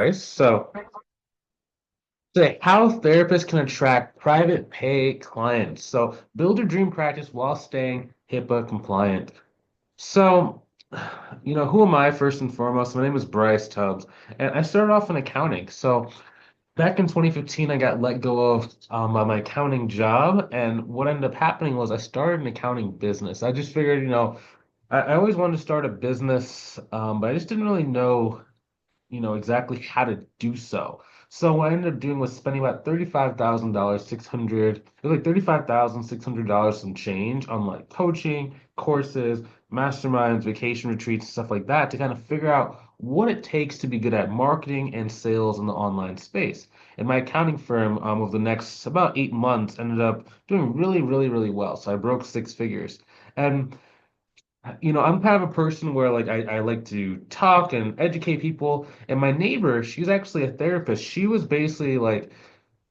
Bryce. So, how therapists can attract private pay clients. So, build your dream practice while staying HIPAA compliant. So, who am I first and foremost? My name is Bryce Tubbs, and I started off in accounting. So, back in 2015, I got let go of my accounting job, and what ended up happening was I started an accounting business. I just figured, I always wanted to start a business, but I just didn't really know exactly how to do so. So what I ended up doing was spending about $35,000, 600, it was like $35,600 some change on like coaching, courses, masterminds, vacation retreats, stuff like that to kind of figure out what it takes to be good at marketing and sales in the online space. And my accounting firm, over the next about 8 months, ended up doing really, really, really well. So I broke six figures. And I'm kind of a person where like I like to talk and educate people. And my neighbor, she's actually a therapist. She was basically like,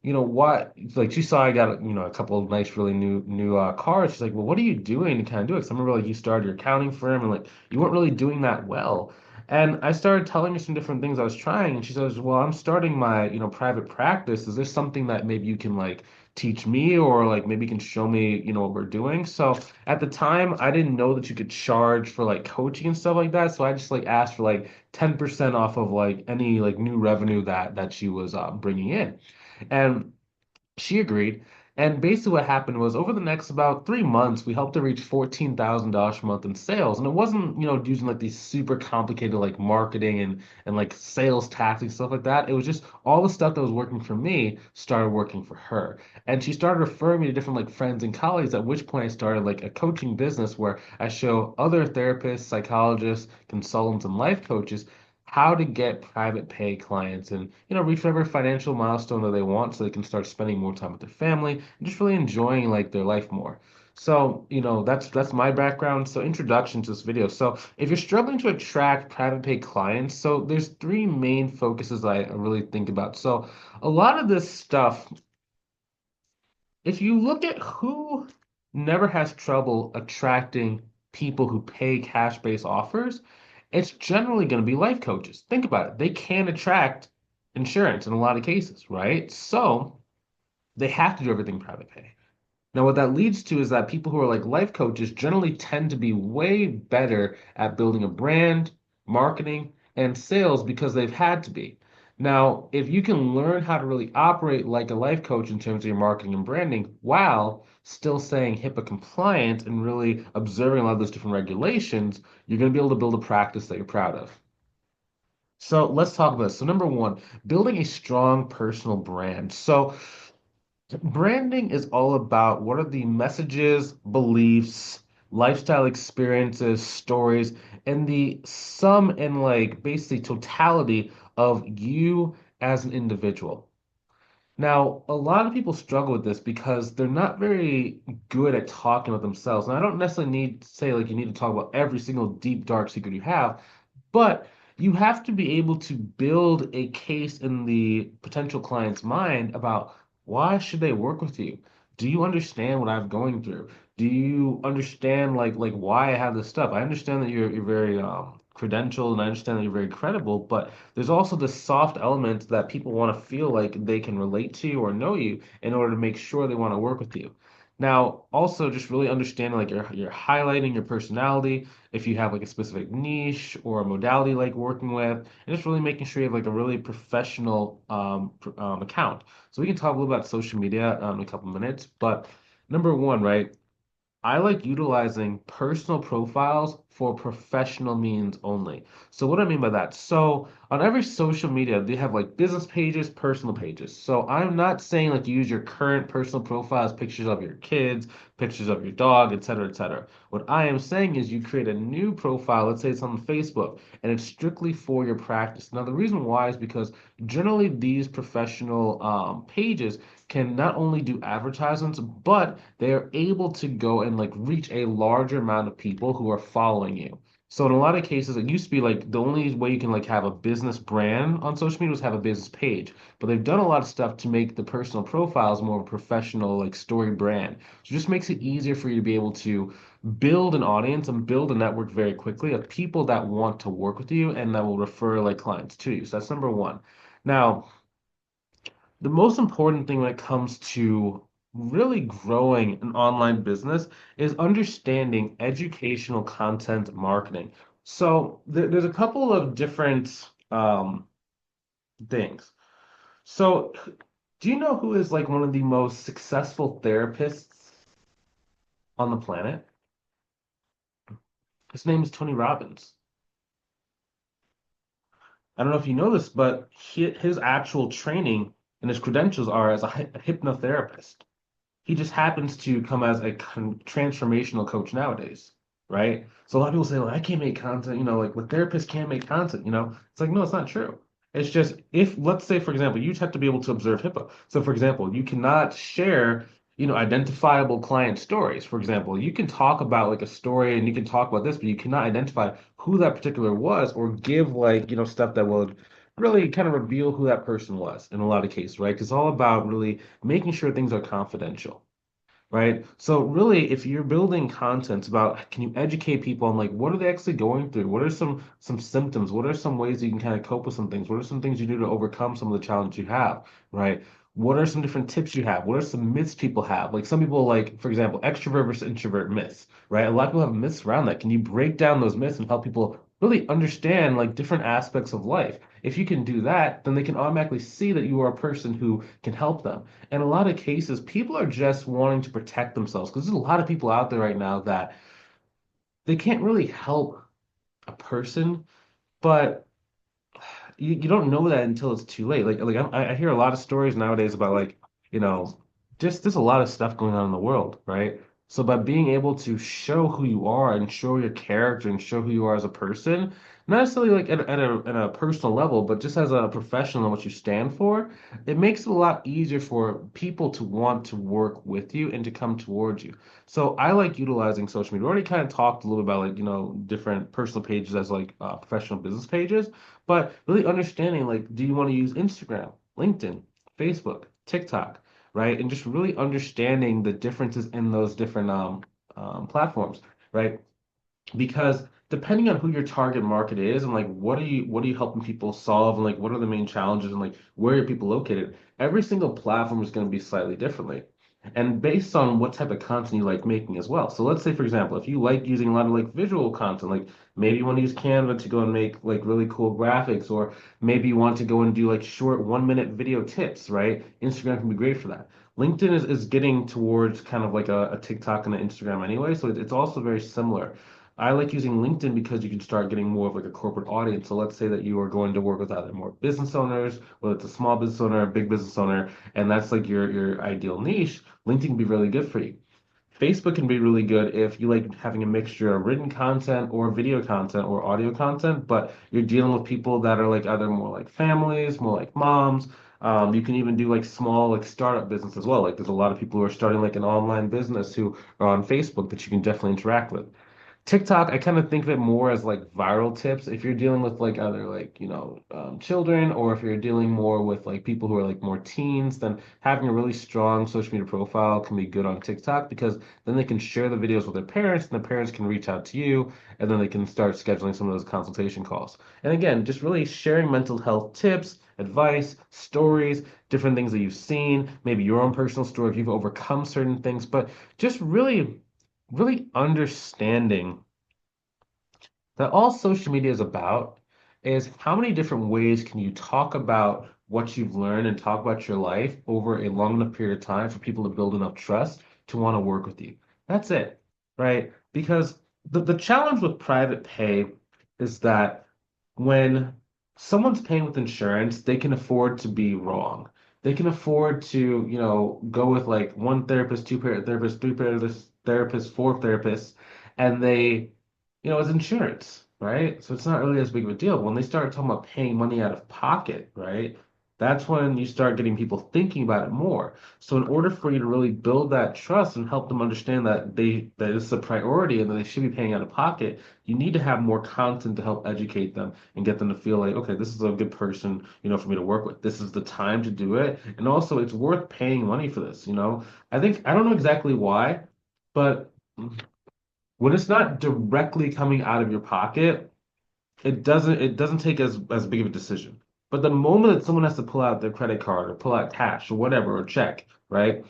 what, like she saw I got, a couple of nice, really new cars. She's like, well, what are you doing to kind of do it? 'Cause I remember like you started your accounting firm and like you weren't really doing that well. And I started telling her some different things I was trying, and she says, well, I'm starting my, private practice. Is there something that maybe you can like teach me or like maybe you can show me, what we're doing? So at the time, I didn't know that you could charge for like coaching and stuff like that. So I just like asked for like 10% off of like any like new revenue that she was bringing in. And she agreed. And basically, what happened was over the next about 3 months, we helped her reach $14,000 per month in sales. And it wasn't, using like these super complicated like marketing and like sales tactics, stuff like that. It was just all the stuff that was working for me started working for her. And she started referring me to different like friends and colleagues, at which point I started like a coaching business where I show other therapists, psychologists, consultants, and life coaches how to get private pay clients and reach whatever financial milestone that they want so they can start spending more time with their family and just really enjoying like their life more. So that's my background. So introduction to this video. So if you're struggling to attract private pay clients, so there's three main focuses I really think about. So a lot of this stuff, if you look at who never has trouble attracting people who pay cash-based offers, it's generally going to be life coaches. Think about it. They can attract insurance in a lot of cases, right? So they have to do everything private pay. Now, what that leads to is that people who are like life coaches generally tend to be way better at building a brand, marketing, and sales because they've had to be. Now, if you can learn how to really operate like a life coach in terms of your marketing and branding while still staying HIPAA compliant and really observing a lot of those different regulations, you're going to be able to build a practice that you're proud of. So let's talk about this. So, number one, building a strong personal brand. So, branding is all about what are the messages, beliefs, lifestyle experiences, stories, and the sum and like basically totality of you as an individual. Now, a lot of people struggle with this because they're not very good at talking about themselves. And I don't necessarily need to say like you need to talk about every single deep, dark secret you have, but you have to be able to build a case in the potential client's mind about why should they work with you? Do you understand what I'm going through? Do you understand like why I have this stuff? I understand that you're very credentialed and I understand that you're very credible, but there's also this soft element that people want to feel like they can relate to you or know you in order to make sure they want to work with you. Now, also just really understanding like you're highlighting your personality, if you have like a specific niche or a modality like working with, and just really making sure you have like a really professional account. So we can talk a little about social media in a couple minutes, but number one, right? I like utilizing personal profiles for professional means only. So what do I mean by that? So on every social media, they have like business pages, personal pages. So I'm not saying like use your current personal profile as pictures of your kids, pictures of your dog, etc., etc. What I am saying is you create a new profile, let's say it's on Facebook, and it's strictly for your practice. Now the reason why is because generally these professional pages can not only do advertisements, but they are able to go and like reach a larger amount of people who are following you. So in a lot of cases, it used to be like the only way you can like have a business brand on social media was have a business page. But they've done a lot of stuff to make the personal profiles more of a professional like story brand. So it just makes it easier for you to be able to build an audience and build a network very quickly of people that want to work with you and that will refer like clients to you. So that's number one. Now, the most important thing when it comes to really growing an online business is understanding educational content marketing. So there's a couple of different things. So do you know who is like one of the most successful therapists on the planet? His name is Tony Robbins. I don't know if you know this, but his actual training and his credentials are as a hypnotherapist. He just happens to come as a transformational coach nowadays, right? So a lot of people say, like, I can't make content, like what therapists can't make content, It's like, no, it's not true. It's just if, let's say, for example, you just have to be able to observe HIPAA. So, for example, you cannot share, identifiable client stories. For example, you can talk about like a story and you can talk about this, but you cannot identify who that particular was or give like, stuff that will really kind of reveal who that person was in a lot of cases, right? 'Cause it's all about really making sure things are confidential, right? So really, if you're building content about, can you educate people on like what are they actually going through? What are some symptoms? What are some ways you can kind of cope with some things? What are some things you do to overcome some of the challenges you have, right? What are some different tips you have? What are some myths people have? Like some people like, for example, extrovert versus introvert myths, right? A lot of people have myths around that. Can you break down those myths and help people really understand like different aspects of life? If you can do that, then they can automatically see that you are a person who can help them. In a lot of cases, people are just wanting to protect themselves because there's a lot of people out there right now that they can't really help a person, but you don't know that until it's too late. I hear a lot of stories nowadays about like, you know, just there's a lot of stuff going on in the world, right? So by being able to show who you are and show your character and show who you are as a person, not necessarily like at a personal level, but just as a professional and what you stand for, it makes it a lot easier for people to want to work with you and to come towards you. So I like utilizing social media. We already kind of talked a little about like, different personal pages as like professional business pages. But really understanding like, do you want to use Instagram, LinkedIn, Facebook, TikTok, right? And just really understanding the differences in those different platforms, right? Because depending on who your target market is and like what are you helping people solve and like what are the main challenges and like where are people located, every single platform is going to be slightly differently. And based on what type of content you like making as well. So let's say, for example, if you like using a lot of like visual content, like maybe you want to use Canva to go and make like really cool graphics, or maybe you want to go and do like short 1 minute video tips, right? Instagram can be great for that. LinkedIn is getting towards kind of like a TikTok and an Instagram anyway, so it's also very similar. I like using LinkedIn because you can start getting more of like a corporate audience. So let's say that you are going to work with either more business owners, whether it's a small business owner, a big business owner, and that's like your ideal niche. LinkedIn can be really good for you. Facebook can be really good if you like having a mixture of written content or video content or audio content, but you're dealing with people that are like either more like families, more like moms. You can even do like small like startup business as well. Like there's a lot of people who are starting like an online business who are on Facebook that you can definitely interact with. TikTok, I kind of think of it more as like viral tips. If you're dealing with like either like, children, or if you're dealing more with like people who are like more teens, then having a really strong social media profile can be good on TikTok because then they can share the videos with their parents and the parents can reach out to you and then they can start scheduling some of those consultation calls. And again, just really sharing mental health tips, advice, stories, different things that you've seen, maybe your own personal story if you've overcome certain things, but just really understanding that all social media is about is how many different ways can you talk about what you've learned and talk about your life over a long enough period of time for people to build enough trust to want to work with you. That's it, right? Because the challenge with private pay is that when someone's paying with insurance, they can afford to be wrong. They can afford to, go with like one therapist, two therapists, three therapists, four therapists, and it's insurance, right? So it's not really as big of a deal. When they start talking about paying money out of pocket, right? that's when you start getting people thinking about it more. So in order for you to really build that trust and help them understand that that it's a priority and that they should be paying out of pocket, you need to have more content to help educate them and get them to feel like, okay, this is a good person, for me to work with. This is the time to do it. And also it's worth paying money for this. I don't know exactly why, but when it's not directly coming out of your pocket, it doesn't take as big of a decision. But the moment that someone has to pull out their credit card or pull out cash or whatever or check, right?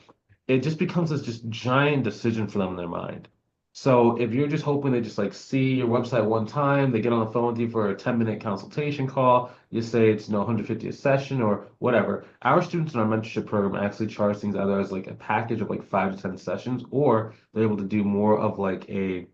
It just becomes this just giant decision for them in their mind. So if you're just hoping they just like see your website one time, they get on the phone with you for a 10-minute consultation call, you say it's 150 a session or whatever. Our students in our mentorship program actually charge things either as like a package of like 5 to 10 sessions, or they're able to do more of like a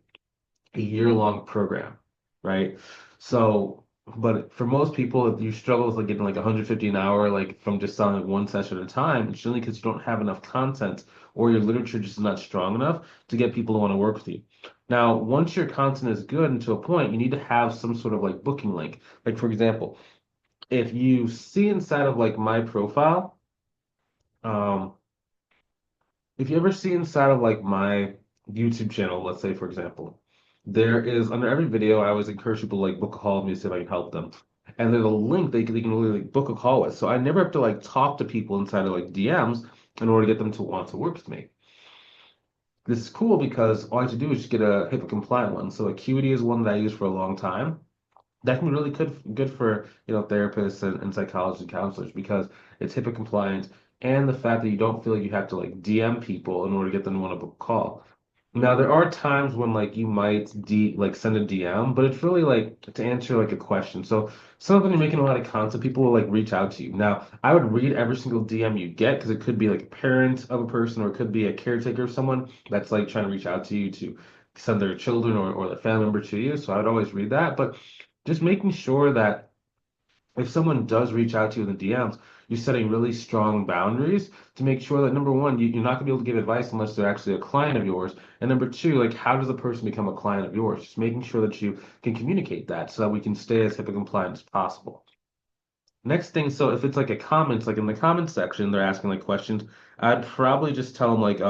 year-long program, right? So, but for most people, if you struggle with like getting like 150 an hour, like from just selling like one session at a time, it's generally because you don't have enough content or your literature just is not strong enough to get people to want to work with you. Now, once your content is good and to a point, you need to have some sort of like booking link. Like for example, if you see inside of like my profile, um, if you ever see inside of like my YouTube channel, let's say for example, there is under every video, I always encourage people to like book a call with me to see if I can help them. And there's a link they can really like book a call with. So I never have to like talk to people inside of like DMs in order to get them to want to work with me. This is cool because all I have to do is just get a HIPAA compliant one. So Acuity is one that I use for a long time. That can be really good for therapists and psychologists and counselors because it's HIPAA compliant and the fact that you don't feel like you have to like DM people in order to get them to want to book a call. Now there are times when like you might send a DM, but it's really like to answer like a question. So something you're making a lot of content, people will like reach out to you. Now I would read every single DM you get because it could be like a parent of a person or it could be a caretaker of someone that's like trying to reach out to you to send their children or their family member to you. So I would always read that, but just making sure that if someone does reach out to you in the DMs, you're setting really strong boundaries to make sure that number one, you're not gonna be able to give advice unless they're actually a client of yours. And number two, like how does a person become a client of yours? Just making sure that you can communicate that so that we can stay as HIPAA compliant as possible. Next thing, so if it's like a comments, like in the comments section, they're asking like questions, I'd probably just tell them like,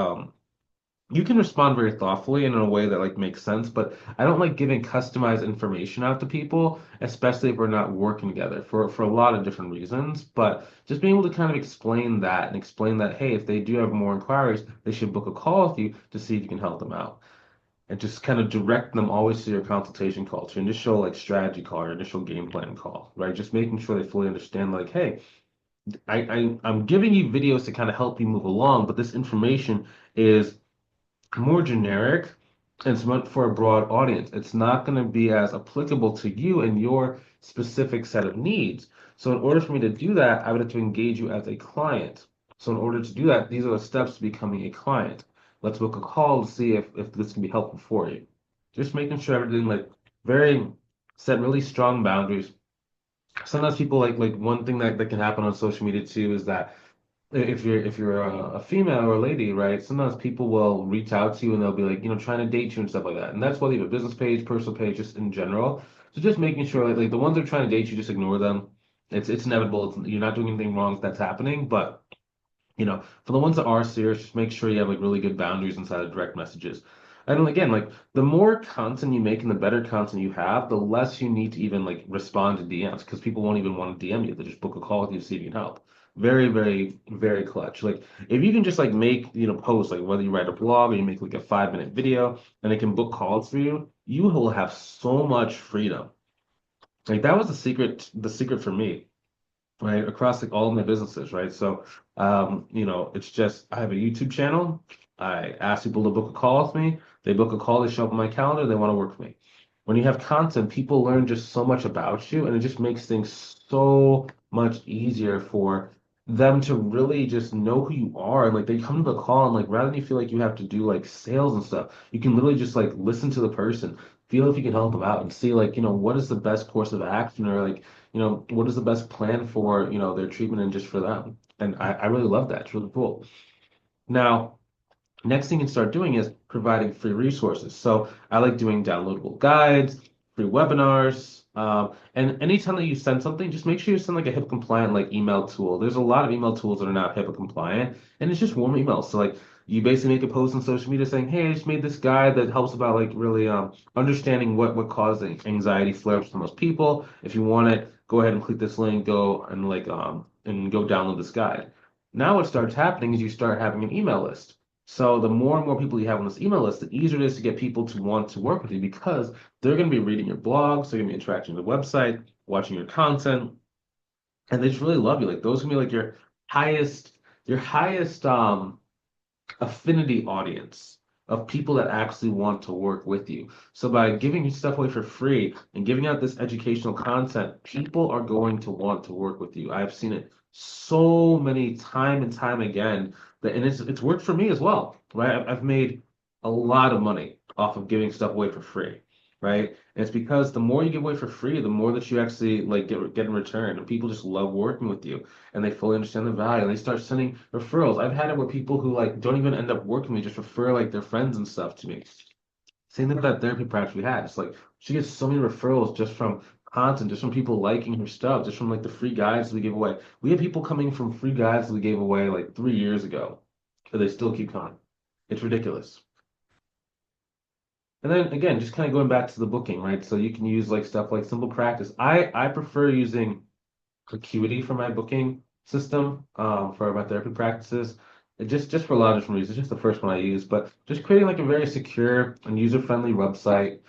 you can respond very thoughtfully and in a way that like makes sense, but I don't like giving customized information out to people, especially if we're not working together for a lot of different reasons. But just being able to kind of explain that and explain that, hey, if they do have more inquiries, they should book a call with you to see if you can help them out. And just kind of direct them always to your consultation call, to your initial like strategy call, your initial game plan call, right? Just making sure they fully understand like, hey, I'm giving you videos to kind of help you move along, but this information is more generic and it's meant for a broad audience. It's not going to be as applicable to you and your specific set of needs. So, in order for me to do that, I would have to engage you as a client. So, in order to do that, these are the steps to becoming a client. Let's book a call to see if this can be helpful for you. Just making sure everything like very set really strong boundaries. Sometimes people like one thing that can happen on social media too is that if you're a female or a lady, right? Sometimes people will reach out to you and they'll be like, trying to date you and stuff like that. And that's whether you have a business page, personal page, just in general. So just making sure like the ones that are trying to date you, just ignore them. It's inevitable. You're not doing anything wrong if that's happening. But for the ones that are serious, just make sure you have like really good boundaries inside of direct messages. And then again, like the more content you make and the better content you have, the less you need to even like respond to DMs because people won't even want to DM you. They just book a call with you to see if you can help. Very, very, very clutch. Like if you can just like make, posts, like whether you write a blog or you make like a 5-minute video and it can book calls for you, you will have so much freedom. Like that was the secret for me, right? Across like all of my businesses, right? So, it's just I have a YouTube channel. I ask people to book a call with me. They book a call, they show up on my calendar, they want to work with me. When you have content, people learn just so much about you, and it just makes things so much easier for them to really just know who you are. And like they come to the call, and like rather than you feel like you have to do like sales and stuff, you can literally just like listen to the person, feel if you can help them out, and see like, what is the best course of action or like what is the best plan for, their treatment and just for them. And I really love that. It's really cool. Now, next thing you can start doing is providing free resources. So I like doing downloadable guides, free webinars, And anytime that you send something, just make sure you send like a HIPAA compliant like email tool. There's a lot of email tools that are not HIPAA compliant, and it's just warm emails. So like you basically make a post on social media saying, "Hey, I just made this guide that helps about like really understanding what caused anxiety flares for most people. If you want it, go ahead and click this link, go and go download this guide." Now what starts happening is you start having an email list. So the more and more people you have on this email list, the easier it is to get people to want to work with you because they're going to be reading your blogs, they're going to be interacting with the website, watching your content, and they just really love you. Like those can be like highest, your highest affinity audience of people that actually want to work with you. So by giving your stuff away for free and giving out this educational content, people are going to want to work with you. I've seen it so many time and time again that, and it's worked for me as well, right? I've made a lot of money off of giving stuff away for free, right? And it's because the more you give away for free, the more that you actually like get in return, and people just love working with you and they fully understand the value and they start sending referrals. I've had it where people who like don't even end up working with me just refer like their friends and stuff to me. Same thing with that therapy practice we had. It's like she gets so many referrals just from content, just from people liking her stuff, just from like the free guides we gave away. We had people coming from free guides we gave away like 3 years ago, but they still keep coming. It's ridiculous. And then again, just kind of going back to the booking, right? So you can use like stuff like Simple Practice. I prefer using Acuity for my booking system for my therapy practices. Just for a lot of different reasons. It's just the first one I use, but just creating like a very secure and user-friendly website.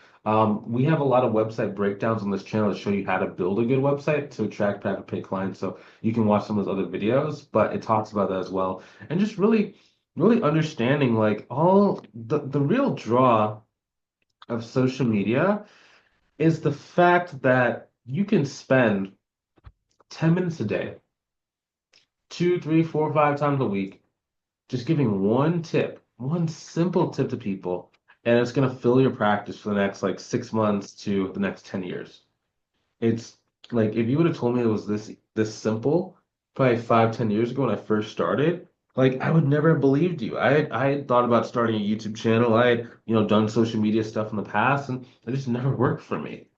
We have a lot of website breakdowns on this channel that show you how to build a good website to attract private pay clients. So you can watch some of those other videos, but it talks about that as well. And just really understanding like all the real draw of social media is the fact that you can spend 10 minutes a day, two, three, four, 5 times a week, just giving one tip, one simple tip to people, and it's going to fill your practice for the next like 6 months to the next 10 years. It's like if you would have told me it was this simple, probably 5, 10 years ago when I first started, like I would never have believed you. I had thought about starting a YouTube channel. I had, done social media stuff in the past, and it just never worked for me.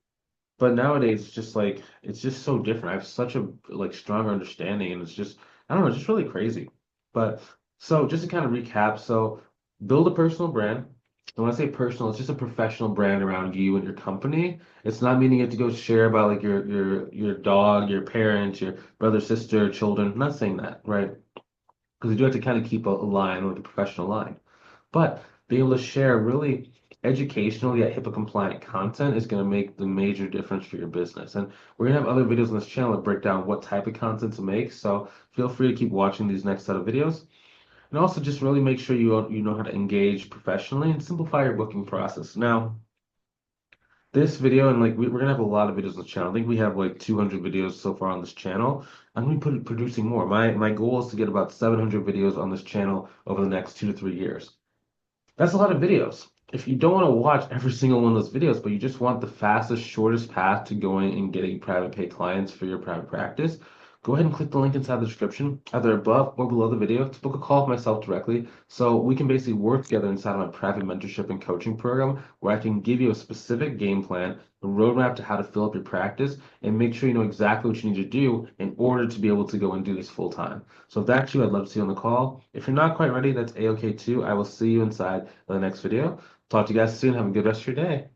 But nowadays, it's just like it's just so different. I have such a like stronger understanding, and it's just I don't know, it's just really crazy. But so just to kind of recap, so build a personal brand. And when I say personal, it's just a professional brand around you and your company. It's not meaning you have to go share about like your dog, your parents, your brother, sister, children. I'm not saying that, right? Because you do have to kind of keep a line, like a professional line. But being able to share really educational yet HIPAA compliant content is going to make the major difference for your business. And we're going to have other videos on this channel that break down what type of content to make. So feel free to keep watching these next set of videos. And also just really make sure you know how to engage professionally and simplify your booking process. Now, this video and like we're gonna have a lot of videos on the channel. I think we have like 200 videos so far on this channel. I'm gonna be producing more. My goal is to get about 700 videos on this channel over the next 2 to 3 years. That's a lot of videos. If you don't want to watch every single one of those videos, but you just want the fastest, shortest path to going and getting private pay clients for your private practice, go ahead and click the link inside the description, either above or below the video, to book a call with myself directly. So we can basically work together inside of my private mentorship and coaching program where I can give you a specific game plan, a roadmap to how to fill up your practice, and make sure you know exactly what you need to do in order to be able to go and do this full time. So if that's you, I'd love to see you on the call. If you're not quite ready, that's a-okay too. I will see you inside the next video. Talk to you guys soon. Have a good rest of your day.